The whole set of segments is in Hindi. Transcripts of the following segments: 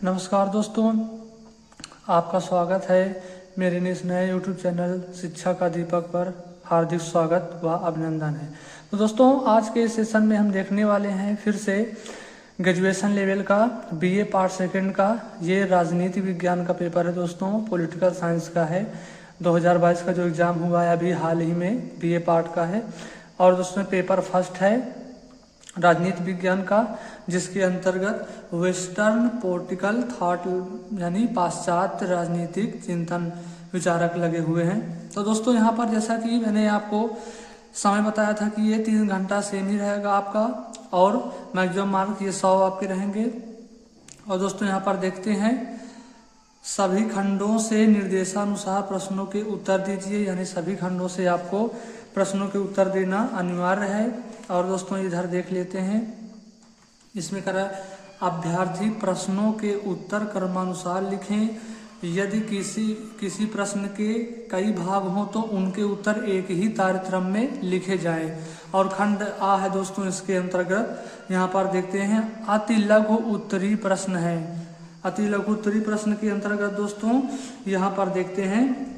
नमस्कार दोस्तों, आपका स्वागत है मेरे इस नए YouTube चैनल शिक्षा का दीपक पर। हार्दिक स्वागत व अभिनंदन है। तो दोस्तों, आज के इस सेशन में हम देखने वाले हैं फिर से ग्रेजुएशन लेवल का BA पार्ट सेकंड का ये राजनीति विज्ञान का पेपर है दोस्तों, पॉलिटिकल साइंस का है। 2022 का जो एग्ज़ाम हुआ है अभी हाल ही में BA पार्ट का है। और दोस्तों पेपर फर्स्ट है राजनीति विज्ञान का, जिसके अंतर्गत वेस्टर्न पॉलिटिकल थॉट यानी पाश्चात्य राजनीतिक चिंतन विचारक लगे हुए हैं। तो दोस्तों यहाँ पर जैसा कि मैंने आपको समय बताया था कि ये 3 घंटा सेम ही रहेगा आपका, और मैक्सिमम मार्क ये 100 आपके रहेंगे। और दोस्तों यहाँ पर देखते हैं सभी खंडों से निर्देशानुसार प्रश्नों के उत्तर दीजिए, यानी सभी खंडों से आपको प्रश्नों के उत्तर देना अनिवार्य है। और दोस्तों इधर देख लेते हैं, इसमें करा अभ्यर्थी प्रश्नों के उत्तर क्रमानुसार लिखें। यदि किसी प्रश्न के कई भाग हों तो उनके उत्तर एक ही तारतम्य में लिखे जाएं। और खंड आ है दोस्तों, इसके अंतर्गत यहाँ पर देखते हैं अति लघु उत्तरी प्रश्न है। अति लघु उत्तरी प्रश्न के अंतर्गत दोस्तों यहाँ पर देखते हैं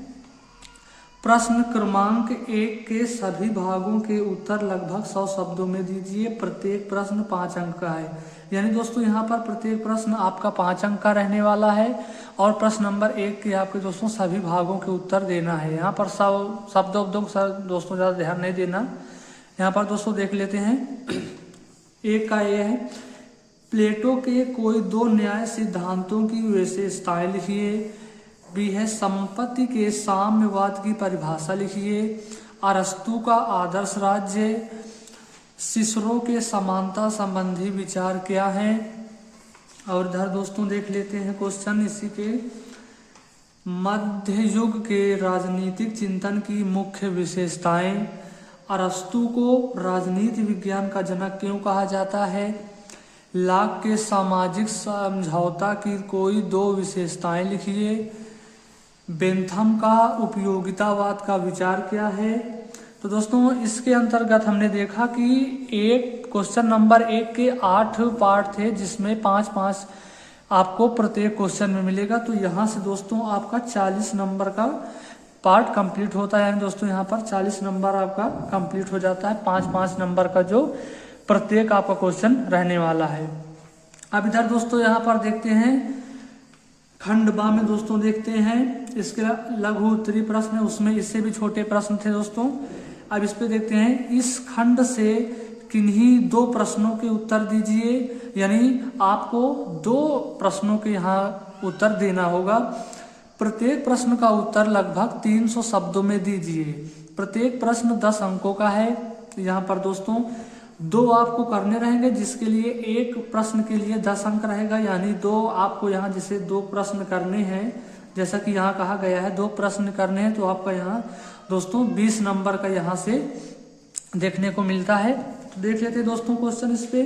प्रश्न क्रमांक 1 के सभी भागों के उत्तर लगभग 100 शब्दों में दीजिए। प्रत्येक प्रश्न 5 अंक का है, यानी दोस्तों यहाँ पर प्रत्येक प्रश्न आपका 5 अंक का रहने वाला है। और प्रश्न नंबर 1 के आपके दोस्तों सभी भागों के उत्तर देना है। यहाँ पर शब्दों दोस्तों ज़्यादा ध्यान नहीं देना। यहाँ पर दोस्तों देख लेते हैं, एक का ये है प्लेटो के कोई 2 न्याय सिद्धांतों की विशेषताएं लिखिए। बी है संपत्ति के साम्यवाद की परिभाषा लिखिए। अरस्तु का आदर्श राज्य, सिसरो के समानता संबंधी विचार क्या है। और इधर दोस्तों देख लेते हैं क्वेश्चन इसी के, मध्य युग के राजनीतिक चिंतन की मुख्य विशेषताएं। अरस्तु को राजनीति विज्ञान का जनक क्यों कहा जाता है। लाक के सामाजिक समझौता की कोई 2 विशेषताएं लिखिए। बेंथम का उपयोगितावाद का विचार क्या है। तो दोस्तों इसके अंतर्गत हमने देखा कि एक क्वेश्चन नंबर 1 के 8 पार्ट थे, जिसमें 5-5 आपको प्रत्येक क्वेश्चन में मिलेगा। तो यहाँ से दोस्तों आपका 40 नंबर का पार्ट कंप्लीट होता है, यानी दोस्तों यहाँ पर 40 नंबर आपका कंप्लीट हो जाता है। 5-5 नंबर का जो प्रत्येक आपका क्वेश्चन रहने वाला है। अब इधर दोस्तों यहाँ पर देखते हैं खंड बा में दोस्तों देखते हैं इसके लघु उत्तरी प्रश्न है, उसमें इससे भी छोटे प्रश्न थे दोस्तों। अब इस पे देखते हैं इस खंड से किन्हीं 2 प्रश्नों के उत्तर दीजिए, यानी आपको 2 प्रश्नों के यहाँ उत्तर देना होगा। प्रत्येक प्रश्न का उत्तर लगभग 300 शब्दों में दीजिए। प्रत्येक प्रश्न 10 अंकों का है। यहाँ पर दोस्तों 2 आपको करने रहेंगे, जिसके लिए एक प्रश्न के लिए 10 अंक रहेगा, यानी 2 आपको यहाँ जैसे 2 प्रश्न करने हैं, जैसा कि यहाँ कहा गया है 2 प्रश्न करने हैं, तो आपका यहाँ दोस्तों 20 नंबर का यहाँ से देखने को मिलता है। तो देख लेते हैं दोस्तों क्वेश्चन इस पे,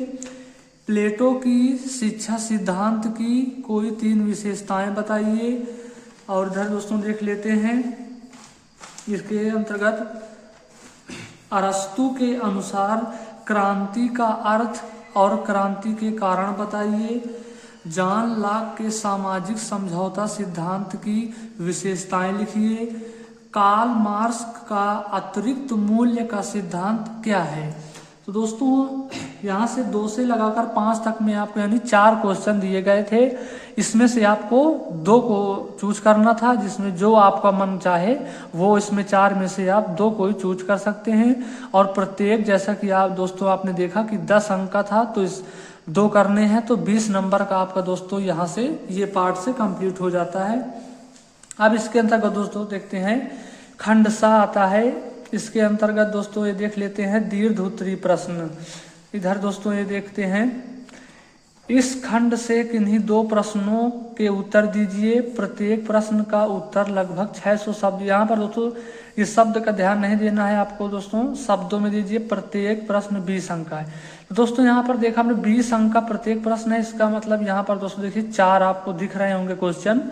प्लेटो की शिक्षा सिद्धांत की कोई 3 विशेषताएं बताइए। और इधर दोस्तों देख लेते हैं इसके अंतर्गत अरस्तु के अनुसार क्रांति का अर्थ और क्रांति के कारण बताइए। जॉन लॉक के सामाजिक समझौता सिद्धांत की विशेषताएं लिखिए। कार्ल मार्क्स का अतिरिक्त मूल्य का सिद्धांत क्या है। तो दोस्तों यहाँ से 2 से लगाकर 5 तक में आपको यानी 4 क्वेश्चन दिए गए थे। इसमें से आपको 2 को चूज करना था, जिसमें जो आपका मन चाहे वो इसमें 4 में से आप 2 को ही चूज कर सकते हैं। और प्रत्येक जैसा कि आप दोस्तों आपने देखा कि 10 अंक का था, तो इस 2 करने हैं तो 20 नंबर का आपका दोस्तों यहाँ से ये पार्ट से कंप्लीट हो जाता है। अब इसके अंतर्गत दोस्तों देखते हैं खंड सा आता है। इसके अंतर्गत दोस्तों ये देख लेते हैं दीर्घ उत्तरी प्रश्न। इधर दोस्तों ये देखते हैं इस खंड से किन्हीं 2 प्रश्नों के उत्तर दीजिए। प्रत्येक प्रश्न का उत्तर लगभग 600 शब्द। यहाँ पर दोस्तों इस शब्द का ध्यान नहीं देना है आपको दोस्तों, शब्दों में दीजिए। प्रत्येक प्रश्न 20 अंक का है। तो दोस्तों यहाँ पर देखा हमने 20 अंक का प्रत्येक प्रश्न है। इसका मतलब यहाँ पर दोस्तों देखिए 4 आपको दिख रहे होंगे क्वेश्चन,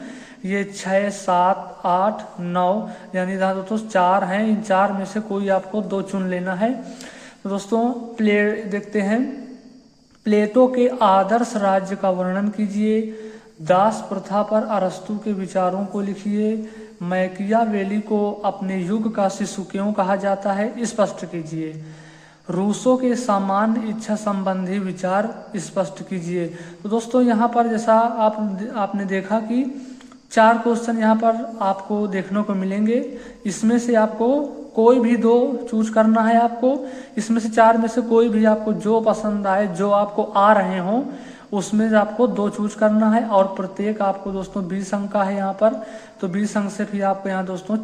ये 6, 7, 8, 9, यानी दोस्तों 4 हैं। इन 4 में से कोई आपको 2 चुन लेना है। तो दोस्तों देखते हैं प्लेटो के आदर्श राज्य का वर्णन कीजिए। दास प्रथा पर अरस्तु के विचारों को लिखिए। मैकियावेली को अपने युग का शिशु क्यों कहा जाता है, स्पष्ट कीजिए। रूसो के सामान्य इच्छा संबंधी विचार स्पष्ट कीजिए। तो दोस्तों यहाँ पर जैसा आपने देखा कि 4 क्वेश्चन यहाँ पर आपको देखने को मिलेंगे। इसमें से आपको कोई भी 2 चूज करना है। आपको इसमें से 4 में से कोई भी आपको जो पसंद आए, जो आपको आ रहे हों, उसमें आपको 2 चूज करना है। और प्रत्येक आपको दोस्तों 20 अंक का है यहाँ पर। तो 20 अंक से फिर आपको यहाँ दोस्तों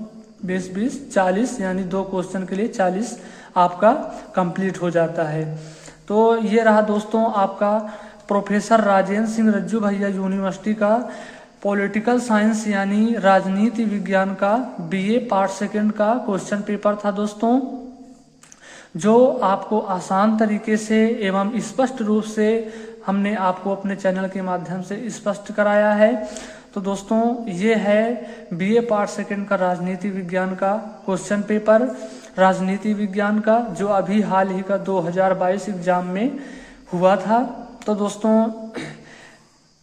20 40 यानी 2 क्वेश्चन के लिए 40 आपका कंप्लीट हो जाता है। तो ये रहा दोस्तों आपका प्रोफेसर राजेंद्र सिंह रज्जू भैया यूनिवर्सिटी का पॉलिटिकल साइंस यानी राजनीति विज्ञान का BA पार्ट 2 का क्वेश्चन पेपर था दोस्तों, जो आपको आसान तरीके से एवं स्पष्ट रूप से हमने आपको अपने चैनल के माध्यम से स्पष्ट कराया है। तो दोस्तों ये है BA पार्ट 2 का राजनीति विज्ञान का क्वेश्चन पेपर, राजनीति विज्ञान का, जो अभी हाल ही का 2022 एग्जाम में हुआ था। तो दोस्तों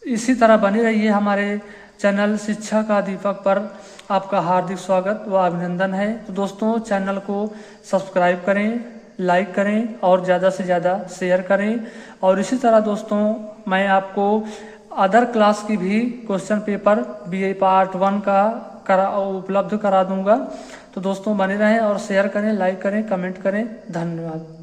इसी तरह बने रहिए। हमारे चैनल शिक्षा का दीपक पर आपका हार्दिक स्वागत व अभिनंदन है। तो दोस्तों चैनल को सब्सक्राइब करें, लाइक करें और ज़्यादा से ज़्यादा शेयर करें। और इसी तरह दोस्तों मैं आपको अदर क्लास की भी क्वेश्चन पेपर BA पार्ट 1 का उपलब्ध करा दूंगा। तो दोस्तों बने रहें और शेयर करें, लाइक करें, कमेंट करें। धन्यवाद।